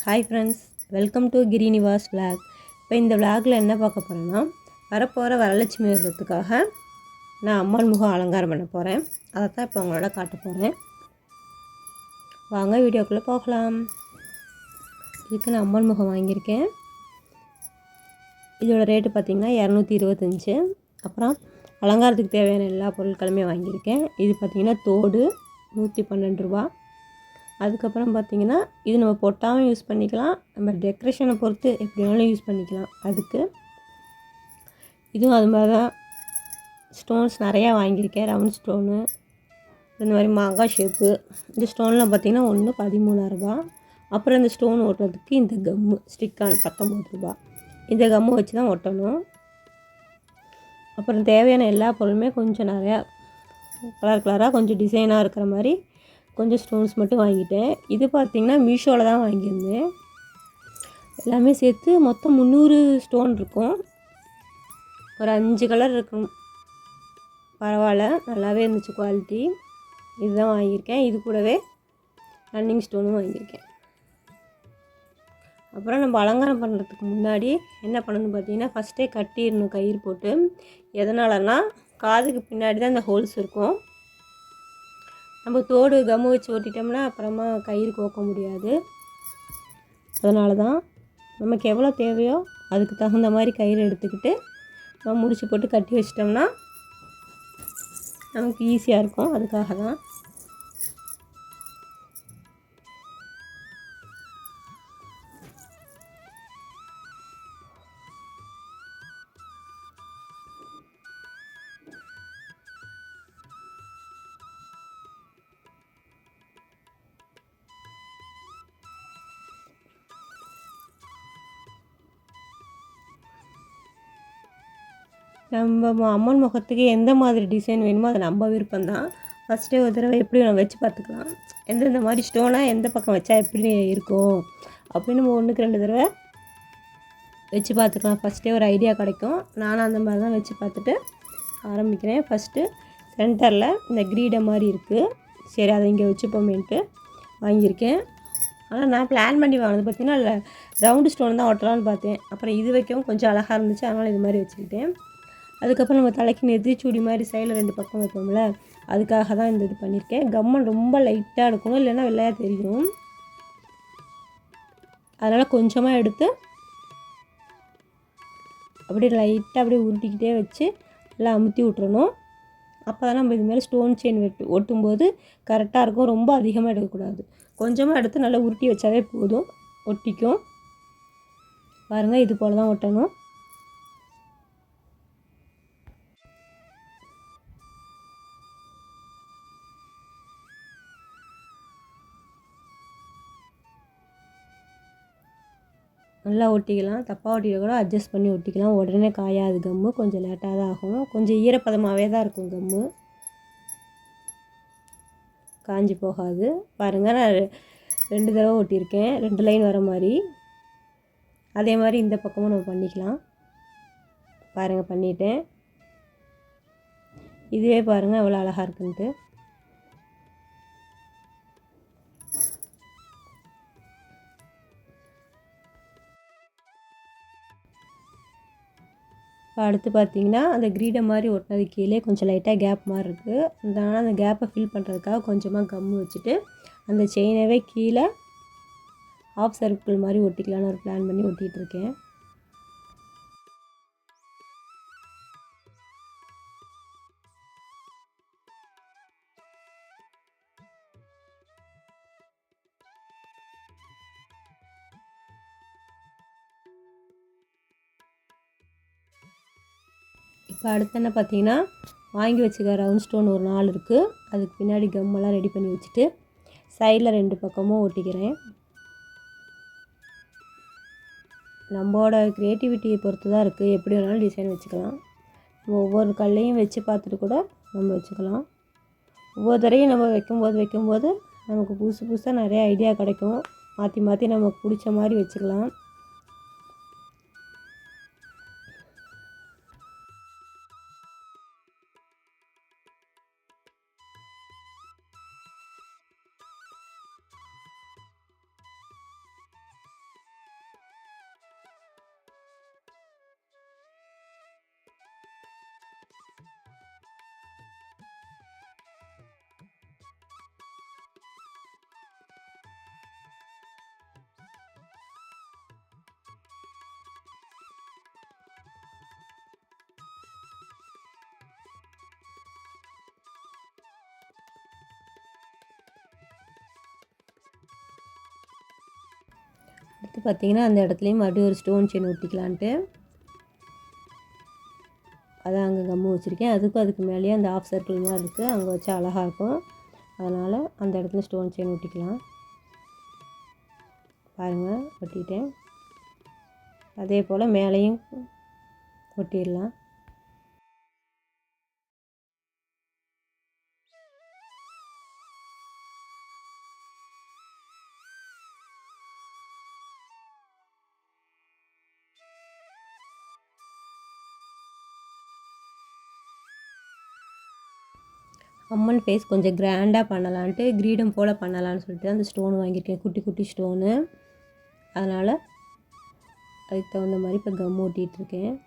Hi friends, welcome to Srinivas vlog. இப்போ இந்த விளாகில் என்ன பார்க்க போகிறேன்னா, வரப்போகிற வரலட்சுமி விரதத்துக்காக நான் அம்மன் முகம் அலங்காரம் பண்ண போகிறேன். அதை தான் இப்போ உங்களோட காட்ட போகிறேன். வாங்க வீடியோக்குள்ளே போகலாம். இதுக்கு நான் அம்மன் முகம் வாங்கியிருக்கேன். இதோட ரேட்டு பார்த்திங்கன்னா 225. அப்புறம் அலங்காரத்துக்கு தேவையான எல்லா பொருட்களுமே வாங்கியிருக்கேன். இது பார்த்திங்கன்னா தோடு 112 ரூபா. அதுக்கப்புறம் பார்த்திங்கன்னா இது நம்ம பொட்டாமல் யூஸ் பண்ணிக்கலாம், நம்ம டெக்கரேஷனை பொறுத்து எப்படி வேணாலும் யூஸ் பண்ணிக்கலாம். அதுக்கு இதுவும் அது மாதிரி தான் ஸ்டோன்ஸ் நிறையா வாங்கியிருக்கேன். ரவுண்ட் ஸ்டோனு, இந்த மாதிரி மாங்காய் ஷேப்பு. இந்த ஸ்டோன்லாம் பார்த்திங்கன்னா ஒன்று 13 ரூபா. அப்புறம் இந்த ஸ்டோன் ஒட்டுறதுக்கு இந்த கம்மு ஸ்டிக்கான் 19 ரூபா. இந்த கம்மு வச்சு தான் ஒட்டணும். அப்புறம் தேவையான எல்லா பொருளுமே கொஞ்சம் நிறையா கலராக கொஞ்சம் டிசைனாக இருக்கிற மாதிரி கொஞ்சம் ஸ்டோன்ஸ் மட்டும் வாங்கிட்டேன். இது பார்த்திங்கன்னா மீஷோவில் தான் வாங்கியிருந்தேன். எல்லாமே சேர்த்து மொத்தம் 300 ஸ்டோன் இருக்கும். ஒரு 5 கலர் இருக்கும். பரவாயில்ல, நல்லாவே இருந்துச்சு குவாலிட்டி. இதுதான் வாங்கியிருக்கேன். இது கூடவே ரன்னிங் ஸ்டோனும் வாங்கியிருக்கேன். அப்புறம் நம்ம அலங்காரம் பண்ணுறதுக்கு முன்னாடி என்ன பண்ணணும்னு பார்த்தீங்கன்னா, ஃபஸ்ட்டே கட்டிடணும் கயிறு போட்டு. எதனாலன்னா காதுக்கு பின்னாடி தான் இந்த ஹோல்ஸ் இருக்கும். நம்ம தோடு கம்மு வச்சு ஓட்டிட்டோம்னா அப்புறமா கயிறு கோக்க முடியாது. அதனால தான் நமக்கு எவ்வளோ தேவையோ அதுக்கு தகுந்த மாதிரி கயிறு எடுத்துக்கிட்டு நம்ம முடிச்சு போட்டு கட்டி வச்சிட்டோம்னா நமக்கு ஈஸியாக இருக்கும். அதுக்காக தான். நம்ம அம்மன் முகத்துக்கு எந்த மாதிரி டிசைன் வேணுமோ அது நம்ம விருப்பம்தான். ஃபஸ்ட்டே ஒரு தடவை எப்படி நம்ம வச்சு பார்த்துக்கலாம். எந்தெந்த மாதிரி ஸ்டோனாக எந்த பக்கம் வச்சா எப்படி இருக்கும் அப்படின்னு நம்ம 1க்கு 2 தடவை வச்சு பார்த்துக்கலாம். ஃபஸ்ட்டே ஒரு ஐடியா கிடைக்கும். நானும் அந்த மாதிரி தான் வச்சு பார்த்துட்டு ஆரம்பிக்கிறேன். ஃபஸ்ட்டு சென்டரில் இந்த கிரீடை மாதிரி இருக்குது. சரி, அதை இங்கே வச்சுப்போமேன்ட்டு வாங்கியிருக்கேன். ஆனால் நான் பிளான் பண்ணி வாங்கினது பார்த்திங்கன்னா இல்லை, ரவுண்டு ஸ்டோன் தான் ஒட்டலான்னு பார்த்தேன். அப்புறம் இது வைக்கவும் கொஞ்சம் அழகாக இருந்துச்சு, அதனால் இது மாதிரி வச்சுக்கிட்டேன். அதுக்கப்புறம் நம்ம தலைக்கு நெத்திச்சூடி மாதிரி சைடில் 2 பக்கம் வைப்போம்ல, அதுக்காக தான் இந்த இது பண்ணியிருக்கேன். கம்மன் ரொம்ப லைட்டாக எடுக்கணும், இல்லைன்னா வெள்ளையாக தெரியும். அதனால் கொஞ்சமாக எடுத்து அப்படியே லைட்டாக அப்படியே உருட்டிக்கிட்டே வச்சு நல்லா அமுத்தி விட்றணும். அப்போ தான் நம்ம இதுமாதிரி ஸ்டோன் செயின் ஒட்டும்போது கரெக்டாக இருக்கும். ரொம்ப அதிகமாக எடுக்கக்கூடாது. கொஞ்சமாக எடுத்து நல்லா உருட்டி வச்சாவே போதும், ஒட்டிக்கும். பாருங்கள், இது போல் தான் ஒட்டணும். நல்லா ஒட்டிக்கலாம். தப்பாக ஒட்டிக்க கூட அட்ஜஸ்ட் பண்ணி ஒட்டிக்கலாம். உடனே காயாது கம்மு, கொஞ்சம் லேட்டாக தான் ஆகும். கொஞ்சம் ஈரப்பதமாகவே தான் இருக்கும் கம்மு, காஞ்சி போகாது. பாருங்கள், நான் 2 தடவை ஒட்டியிருக்கேன், 2 லைன் வர மாதிரி. அதே மாதிரி இந்த பக்கமும் நம்ம பண்ணிக்கலாம். பாருங்கள், பண்ணிட்டேன். இதுவே பாருங்கள் எவ்வளோ அழகாக இருக்குன்ட்டு. இப்போ அடுத்து பார்த்திங்கன்னா அந்த கிரீடை மாதிரி ஒட்டினது கீழே கொஞ்சம் லைட்டாக கேப் மாதிரி இருக்குது. அதனால் அந்த கேப்பை ஃபில் பண்ணுறதுக்காக கொஞ்சமாக கம்மு வச்சுட்டு அந்த செயினவே கீழே ஹாஃப் சர்க்கிள் மாதிரி ஒட்டிக்கலான்னு ஒரு பிளான் பண்ணி ஒட்டிகிட்ருக்கேன். இப்போ அடுத்து என்ன பார்த்திங்கன்னா, வாங்கி வச்சுக்க ரவுண்ட் ஸ்டோன் ஒரு 4 இருக்குது. அதுக்கு பின்னாடி கம்மெல்லாம் ரெடி பண்ணி வச்சுட்டு சைடில் 2 பக்கமும் ஒட்டிக்கிறேன். நம்மளோட க்ரியேட்டிவிட்டியை பொறுத்து தான் இருக்குது. எப்படி வேணாலும் டிசைன் வச்சுக்கலாம். ஒவ்வொரு கல்லையும் வச்சு பார்த்துட்டு கூட நம்ம வச்சுக்கலாம். ஒவ்வொரு தடவையும் நம்ம வைக்கும்போது நமக்கு புதுசாக நிறைய ஐடியா கிடைக்கும். மாற்றி மாற்றி நமக்கு பிடிச்ச மாதிரி வச்சுக்கலாம். அடுத்து பார்த்திங்கன்னா அந்த இடத்துலையும் மறுபடியும் ஒரு ஸ்டோன் செயின் ஒட்டிக்கலான்ட்டு அதான் அங்கே கம்மு வச்சுருக்கேன். அதுக்கு மேலேயே அந்த ஆஃப் சர்க்கிள் மாதிரி இருக்குது, அங்கே வச்சா அழகாக இருக்கும். அதனால் அந்த இடத்துல ஸ்டோன் செயின் ஒட்டிக்கலாம். பாருங்கள், ஒட்டிட்டேன். அதே போல் மேலேயும் ஒட்டிடலாம். அம்மன் ஃபேஸ் கொஞ்சம் கிராண்டாக பண்ணலான்ட்டு கிரீடம் போல் பண்ணலான்னு சொல்லிட்டு அந்த ஸ்டோன் வாங்கியிருக்கேன், குட்டி குட்டி ஸ்டோனு. அதனால் அதுக்கு தகுந்த மாதிரி இப்போ கம் ஓட்டிகிட்ருக்கேன்.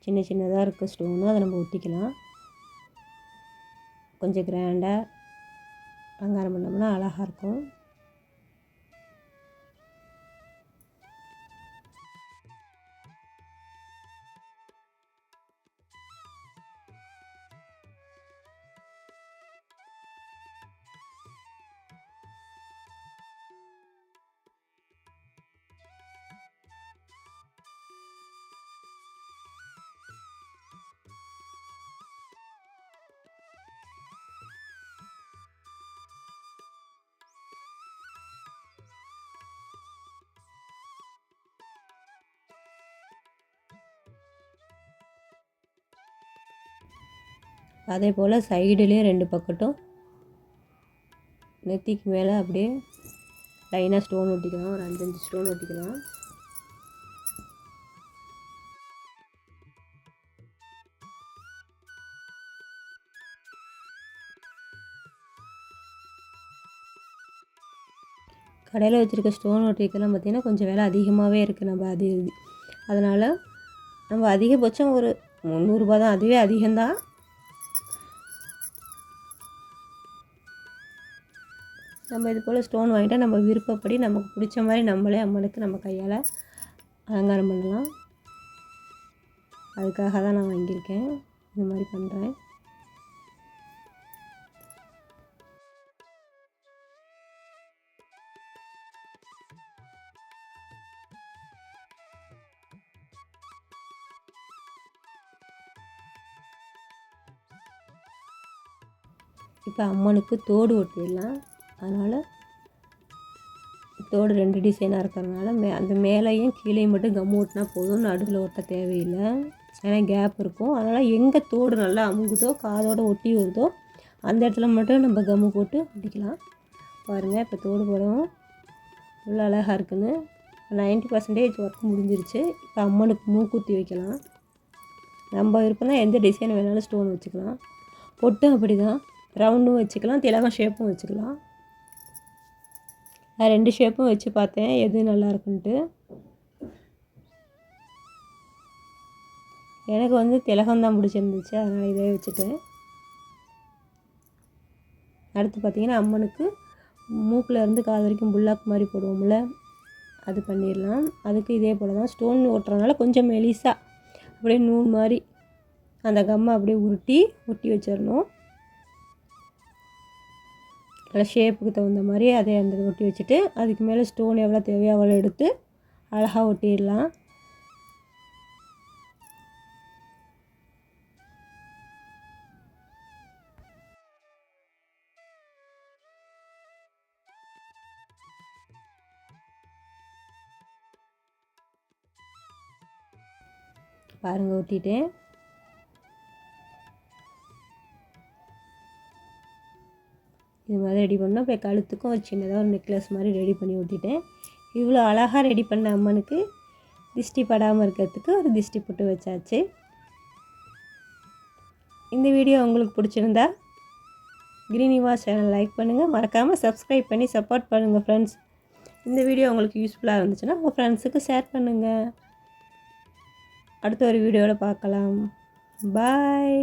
சின்ன சின்னதாக இருக்க ஸ்டோனு, அதை நம்ம ஒட்டிக்கலாம். கொஞ்சம் கிராண்டாக அலங்காரம் பண்ணோம்னா அழகாக இருக்கும். அதே போல் சைடுலேயும் 2 பக்கட்டும் நெத்திக்கு மேலே அப்படியே லைனாக ஸ்டோன் ஒட்டிக்கலாம். ஒரு 5 ஸ்டோன் ஒட்டிக்கலாம். கடையில் வச்சுருக்க ஸ்டோன் ஒட்டிக்கலாம் பார்த்திங்கன்னா கொஞ்சம் விலை அதிகமாகவே இருக்குது. அதனால் நம்ம அதிகபட்சம் ஒரு 300 ரூபா தான், அதுவே அதிகம்தான். நம்ம இது போல் ஸ்டோன் வாங்கிட்டால் நம்ம விருப்பப்படி நமக்கு பிடிச்ச மாதிரி நம்மளே அம்மனுக்கு நம்ம கையால் அலங்காரம் பண்ணலாம். அதுக்காக தான் நான் வாங்கியிருக்கேன், இந்த மாதிரி பண்ணுறேன். இப்போ அம்மனுக்கு தோடு ஒட்டிடலாம். அதனால் தோடு 2 டிசைனாக இருக்கிறதுனால அந்த மேலேயும் கீழேயும் மட்டும் கம் ஓட்டினா போதும், நடுவில் ஒட்ட தேவையில்லை. ஏன்னா கேப் இருக்கும். அதனால் எங்கே தோடு நல்லா அமுகுதோ, காதோடு ஒட்டி வருதோ அந்த இடத்துல மட்டும் நம்ம கம்மு போட்டு ஒட்டிக்கலாம். பாருங்கள், இப்போ தோடு போடவும் இவ்வளோ அழகாக இருக்குன்னு 90% ஒர்க் முடிஞ்சிருச்சு. இப்போ அம்மனுக்கு மூக்குத்தி வைக்கலாம். நம்ம விருப்பம் தான், எந்த டிசைன் வேணாலும் ஸ்டோன் வச்சுக்கலாம். பொட்டும் அப்படி தான், ரவுண்டும் வச்சுக்கலாம், திலகம் ஷேப்பும் வச்சுக்கலாம். நான் 2 ஷேப்பும் வச்சு பார்த்தேன் எது நல்லா இருக்குன்ட்டு. எனக்கு வந்து திலகம் தான் பிடிச்சிருந்துச்சு, அதனால் இதே வச்சுட்டேன். அடுத்து பார்த்திங்கன்னா அம்மனுக்கு மூக்கில் இருந்து காது வரைக்கும் புல்லாக்கு மாதிரி போடுவோம்ல, அது பண்ணிடலாம். அதுக்கு இதே போல் தான் ஸ்டோன் ஓட்டுறதுனால கொஞ்சம் மெலிசாக அப்படியே நூல் மாதிரி அந்த கம்மை அப்படியே ஒட்டி வச்சிடணும். நல்லா ஷேப்புக்கு தகுந்த மாதிரி அதே அந்த ஒட்டி வச்சுட்டு அதுக்கு மேலே ஸ்டோன் எவ்வளோ தேவையோ அவ்வளோ எடுத்து அழகாக ஒட்டிடலாம். பாருங்கள், ஒட்டிட்டேன். இது மாதிரி ரெடி பண்ணோம். அப்புறம் கழுத்துக்கும் ஒரு சின்னதாக ஒரு நெக்லஸ் மாதிரி ரெடி பண்ணி ஒட்டிட்டேன். இவ்வளோ அழகாக ரெடி பண்ண அம்மனுக்கு திஷ்டி படாமல் இருக்கிறதுக்கு ஒரு திஷ்டி போட்டு வச்சாச்சு. இந்த வீடியோ உங்களுக்கு பிடிச்சிருந்தா கிரீனிவா சேனல் லைக் பண்ணுங்கள், மறக்காமல் சப்ஸ்கிரைப் பண்ணி சப்போர்ட் பண்ணுங்கள் ஃப்ரெண்ட்ஸ். இந்த வீடியோ உங்களுக்கு யூஸ்ஃபுல்லாக இருந்துச்சுன்னா உங்கள் ஃப்ரெண்ட்ஸுக்கு ஷேர் பண்ணுங்கள். அடுத்த ஒரு வீடியோவில் பார்க்கலாம். பாய்.